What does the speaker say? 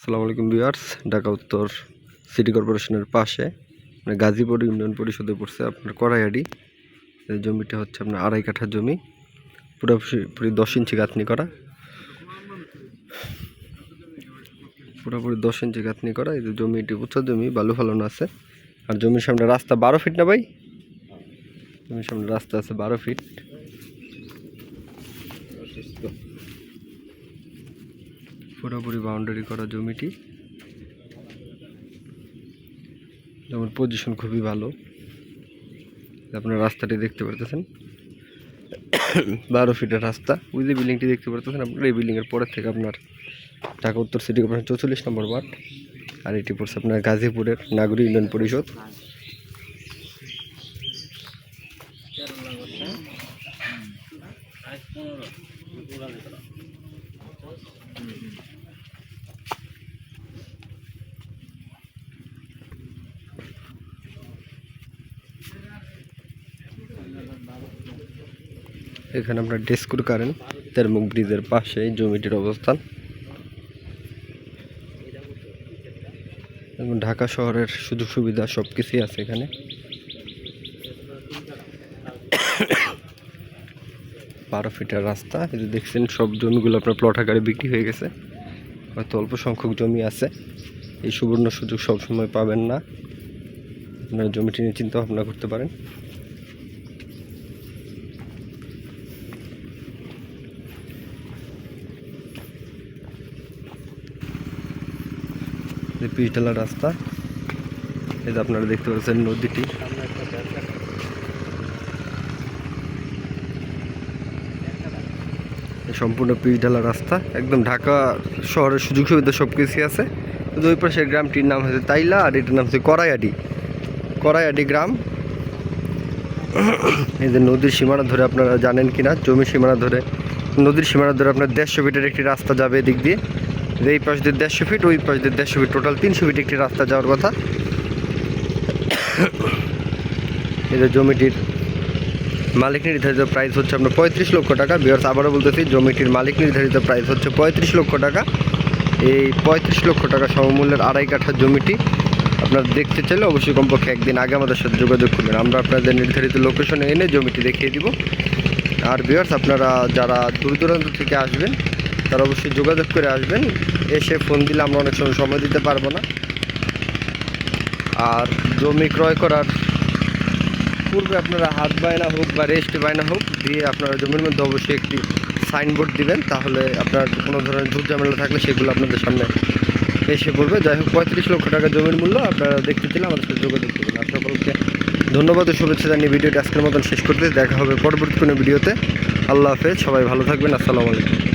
আসসালামু আলাইকুম ভিউয়ার্স। ঢাকা উত্তর সিটি কর্পোরেশনের পাশে মানে গাজীপুর ইউনিয়ন পরিষদে পড়ছে আপনার কড়াইয়াডি। এই জমিটা হচ্ছে আপনার 2.5 কাঠা জমি, পুরোপুরি 10 ইঞ্চি গাঁথনি করা, পুরোপুরি 10 ইঞ্চি গাঁথনি করা। এই যে জমিটি উঁচা জমি, বালু ফালানো আছে। আর জমির সামনে রাস্তা 12 ফিট না ভাই? জমির সামনে রাস্তা আছে 12 ফিট। পুরোপুরি বাউন্ডারি করা জমিটি। যেমন পজিশন খুবই ভালো, আপনার রাস্তাটি দেখতে পারতেছেন 12 ফিটের রাস্তা। ওই যে বিল্ডিংটি দেখতে পারতেছেন আপনার, এই বিল্ডিংয়ের পরের থেকে আপনার ঢাকা উত্তর সিটি কর্পোরেশন 44 নম্বর ওয়ার্ড। আর এটি পড়ছে আপনার গাজীপুরের নাগরিক ইউনিয়ন পরিষদ। এখানে আপনার ডেস্কুর কারেন্ট তেরমুখ ব্রিজের পাশে জমিটির অবস্থান। এবং ঢাকা শহরের সুযোগ সুবিধা সব কিছুই আছে এখানে। 12 ফিটের রাস্তা। এই যে দেখছেন সব জমিগুলো আপনার প্লট আকারে বিক্রি হয়ে গেছে, হয়তো অল্প সংখ্যক জমি আছে। এই সুবর্ণ সুযোগ সবসময় পাবেন না, আপনার জমিটি নিয়ে চিন্তা ভাবনা করতে পারেন। পিচ ঢালা রাস্তা। এই যে আপনারা দেখতে পাচ্ছেন নদীটি। সম্পূর্ণ পিচ ঢালা রাস্তা, একদম ঢাকা শহরের সুযোগ সুবিধা সব কিছুই আছে। ওই পাশের গ্রামটির নাম হচ্ছে তাইলা, আর এটার নাম হচ্ছে কড়াইয়াডি গ্রাম। এই যে নদীর সীমানা ধরে, আপনারা জানেন কিনা, জমির সীমানা ধরে, নদীর সীমানা ধরে আপনার 150 ফিটের একটি রাস্তা যাবে এদিক দিয়ে। এই পাশ দিয়ে 150 ফিট, ওই পাশ দিয়ে 150 ফিট, টোটাল 300 ফিট একটি রাস্তা যাওয়ার কথা। এই যে জমিটির মালিক নির্ধারিত প্রাইস হচ্ছে আপনার 35 লক্ষ টাকা। ভিউয়ার্স, আবারও বলতেছি, জমিটির মালিক নির্ধারিত প্রাইস হচ্ছে 35 লক্ষ টাকা। এই 35 লক্ষ টাকা সমমূল্যের 2.5 কাঠা জমিটি আপনারা দেখতে চাইলে অবশ্যই কমপক্ষে একদিন আগে আমাদের সাথে যোগাযোগ করবেন। আমরা আপনাদের নির্ধারিত লোকেশনে এনে জমিটি দেখিয়ে দিব। আর ভিউয়ার্স, আপনারা যারা দূর দূরান্ত থেকে আসবেন তারা অবশ্যই যোগাযোগ করে আসবেন। এসে ফোন দিলে আমরা অনেক সময় দিতে পারবো না। আর জমি ক্রয় করার পূর্বে আপনারা হাত বায়না হোক বা রেজিস্ট্রি বায়না হোক দিয়ে আপনারা জমির মধ্যে অবশ্যই একটি সাইনবোর্ড দিবেন, তাহলে আপনার কোনো ধরনের ঝুট ঝামেলা থাকলে সেগুলো আপনাদের সামনে এসে পড়বে। যাই হোক, 35 লক্ষ টাকা জমির মূল্য। আপনারা দেখতে চাইলে আমাদের সাথে যোগাযোগ করবেন। আর সকলকে ধন্যবাদ ও শুভেচ্ছা জানিয়ে ভিডিওটি আজকের মতন শেষ করতে, দেখা হবে পরবর্তী কোনো ভিডিওতে। আল্লাহ হাফেজ, সবাই ভালো থাকবেন। আসসালামু আলাইকুম।